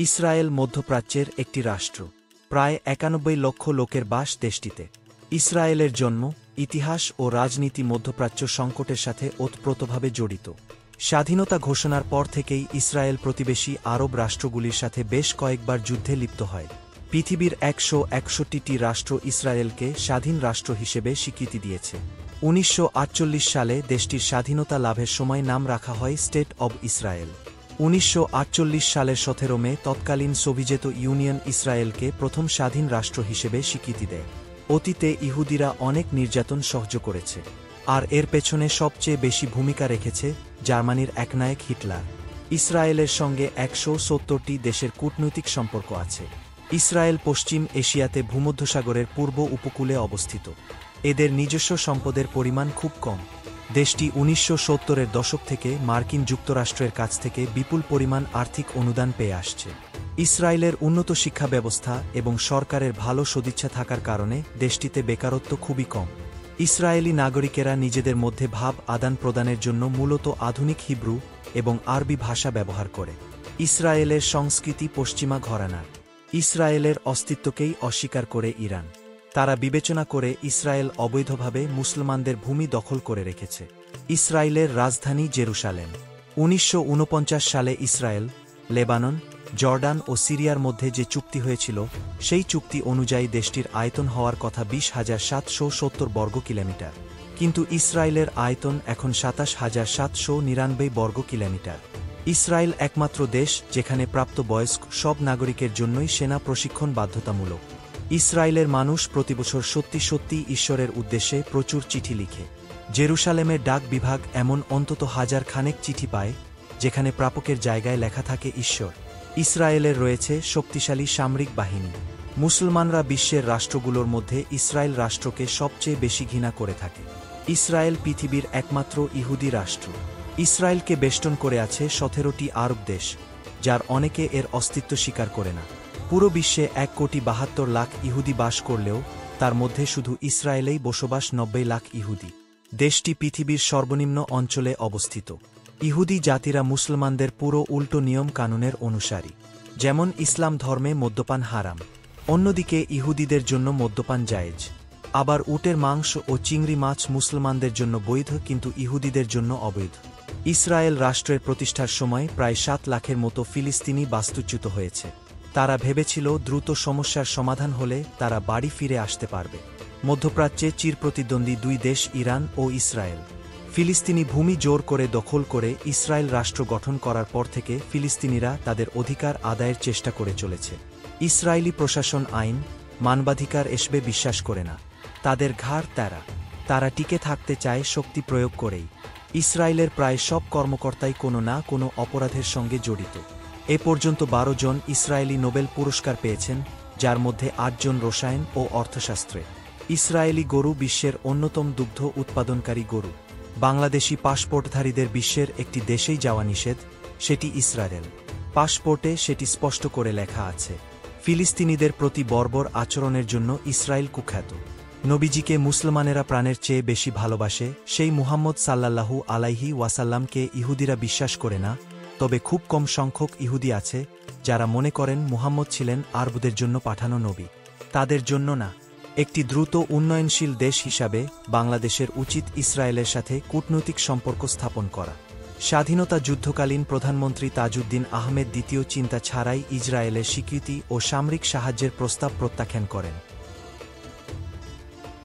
Israel মধ্যপ্রাচ্যের একটি রাষ্ট্র। প্রায় ৯১ লক্ষ লোকের বাস দেশটিতে। ইসরায়েলের জন্ম, ইতিহাস ও রাজনীতি মধ্যপ্রাচ্য সংকটের সাথে ওতপ্রোতভাবে জড়িত। স্বাধীনতা ঘোষণার পর থেকেই ইসরায়েল প্রতিবেশী আরব রাষ্ট্রগুলির সাথে বেশ কয়েকবার যুদ্ধে লিপ্ত হয়। পৃথিবীর ১৬১টি রাষ্ট্র ইসরায়েলকে স্বাধীন রাষ্ট্র হিসেবে স্বীকৃতি দিয়েছে। ১৯৪৮ সালে দেশটির স্বাধীনতা লাভের সময় নাম রাখা হয় স্টেট অব ইসরায়েল। ১৯৪৮ সালের ১৭ মে তৎকালীন সোভিয়েত ইউনিয়ন ইসরায়েলকে প্রথম স্বাধীন রাষ্ট্র হিসেবে স্বীকৃতি দেয়। অতীতে ইহুদিরা অনেক নির্যাতন সহ্য করেছে, আর এর পেছনে সবচেয়ে বেশি ভূমিকা রেখেছে জার্মানির একনায়ক হিটলার। ইসরায়েলের সঙ্গে ১৭০টি দেশের কূটনৈতিক সম্পর্ক আছে। ইসরায়েল পশ্চিম এশিয়াতে ভূমধ্যসাগরের পূর্ব উপকূলে অবস্থিত। এদের নিজস্ব সম্পদের পরিমাণ খুব কম। দেশটি ১৯৭০-এর দশক থেকে মার্কিন যুক্তরাষ্ট্রের কাছ থেকে বিপুল পরিমাণ আর্থিক অনুদান পেয়ে আসছে। ইসরায়েলের উন্নত শিক্ষা ব্যবস্থা এবং সরকারের ভালো সদিচ্ছা থাকার কারণে দেশটিতে বেকারত্ব খুবই কম। ইসরায়েলি নাগরিকেরা নিজেদের মধ্যে ভাব আদান প্রদানের জন্য মূলত আধুনিক হিব্রু এবং আরবি ভাষা ব্যবহার করে। ইসরায়েলের সংস্কৃতি পশ্চিমা ঘরানার। ইসরায়েলের অস্তিত্বকেই অস্বীকার করে ইরান। তারা বিবেচনা করে ইসরায়েল অবৈধভাবে মুসলমানদের ভূমি দখল করে রেখেছে। ইসরায়েলের রাজধানী জেরুসালেম। ১৯৪৯ সালে ইসরায়েল, লেবানন, জর্ডান ও সিরিয়ার মধ্যে যে চুক্তি হয়েছিল, সেই চুক্তি অনুযায়ী দেশটির আয়তন হওয়ার কথা ২০,৭৭০ বর্গ কিলোমিটার। কিন্তু ইসরায়েলের আয়তন এখন ২৭,৭৯৯ বর্গ কিলোমিটার। ইসরায়েল একমাত্র দেশ যেখানে প্রাপ্তবয়স্ক সব নাগরিকের জন্যই সেনা প্রশিক্ষণ বাধ্যতামূলক। ইসরায়েলের মানুষ প্রতিবছর সত্যি সত্যি ঈশ্বরের উদ্দেশ্যে প্রচুর চিঠি লিখে। জেরুসালেমের ডাক বিভাগ এমন অন্তত হাজার খানেক চিঠি পায়, যেখানে প্রাপকের জায়গায় লেখা থাকে ঈশ্বর। ইসরায়েলের রয়েছে শক্তিশালী সামরিক বাহিনী। মুসলমানরা বিশ্বের রাষ্ট্রগুলোর মধ্যে ইসরায়েল রাষ্ট্রকে সবচেয়ে বেশি ঘৃণা করে থাকে। ইসরায়েল পৃথিবীর একমাত্র ইহুদি রাষ্ট্র। ইসরায়েলকে বেষ্টন করে আছে ১৭টি আরব দেশ, যার অনেকে এর অস্তিত্ব স্বীকার করে না। পুরো বিশ্বে ১,৭২,০০,০০০ ইহুদি বাস করলেও তার মধ্যে শুধু ইসরায়েলেই বসবাস ৯০ লাখ ইহুদি। দেশটি পৃথিবীর সর্বনিম্ন অঞ্চলে অবস্থিত। ইহুদি জাতিরা মুসলমানদের পুরো উল্টো নিয়ম কানুনের অনুসারী। যেমন ইসলাম ধর্মে মদ্যপান হারাম, অন্যদিকে ইহুদিদের জন্য মদ্যপান জায়েজ। আবার উটের মাংস ও চিংড়ি মাছ মুসলমানদের জন্য বৈধ, কিন্তু ইহুদিদের জন্য অবৈধ। ইসরায়েল রাষ্ট্রের প্রতিষ্ঠার সময় প্রায় ৭ লাখের মতো ফিলিস্তিনি বাস্তুচ্যুত হয়েছে। তারা ভেবেছিল দ্রুত সমস্যার সমাধান হলে তারা বাড়ি ফিরে আসতে পারবে। মধ্যপ্রাচ্যে চিরপ্রতিদ্বন্দ্বী দুই দেশ ইরান ও ইসরায়েল। ফিলিস্তিনি ভূমি জোর করে দখল করে ইসরায়েল রাষ্ট্র গঠন করার পর থেকে ফিলিস্তিনিরা তাদের অধিকার আদায়ের চেষ্টা করে চলেছে। ইসরায়েলি প্রশাসন আইন, মানবাধিকার এসবে বিশ্বাস করে না। তাদের ঘাড় ত্যাড়া। তারা টিকে থাকতে চায় শক্তি প্রয়োগ করেই। ইসরায়েলের প্রায় সব কর্মকর্তাই কোনো না কোনো অপরাধের সঙ্গে জড়িত। এ পর্যন্ত ১২ জন ইসরায়েলি নোবেল পুরস্কার পেয়েছেন, যার মধ্যে ৮ জন রসায়ন ও অর্থশাস্ত্রে। ইসরায়েলি গরু বিশ্বের অন্যতম দুগ্ধ উৎপাদনকারী গরু। বাংলাদেশি পাসপোর্টধারীদের বিশ্বের একটি দেশেই যাওয়া নিষেধ, সেটি ইসরায়েল। পাসপোর্টে সেটি স্পষ্ট করে লেখা আছে। ফিলিস্তিনিদের প্রতি বর্বর আচরণের জন্য ইসরায়েল কুখ্যাত। নবীজিকে মুসলমানেরা প্রাণের চেয়ে বেশি ভালোবাসে, সেই মুহাম্মদ সাল্লাল্লাহু আলাইহি ওয়াসাল্লামকে ইহুদিরা বিশ্বাস করে না। তবে খুব কম সংখ্যক ইহুদি আছে যারা মনে করেন মুহাম্মদ ছিলেন আরবদের জন্য পাঠানো নবী, তাদের জন্য না। একটি দ্রুত উন্নয়নশীল দেশ হিসাবে বাংলাদেশের উচিত ইসরায়েলের সাথে কূটনৈতিক সম্পর্ক স্থাপন করা। স্বাধীনতা যুদ্ধকালীন প্রধানমন্ত্রী তাজউদ্দিন আহমেদ দ্বিতীয় চিন্তা ছাড়াই ইসরায়েলের স্বীকৃতি ও সামরিক সাহায্যের প্রস্তাব প্রত্যাখ্যান করেন।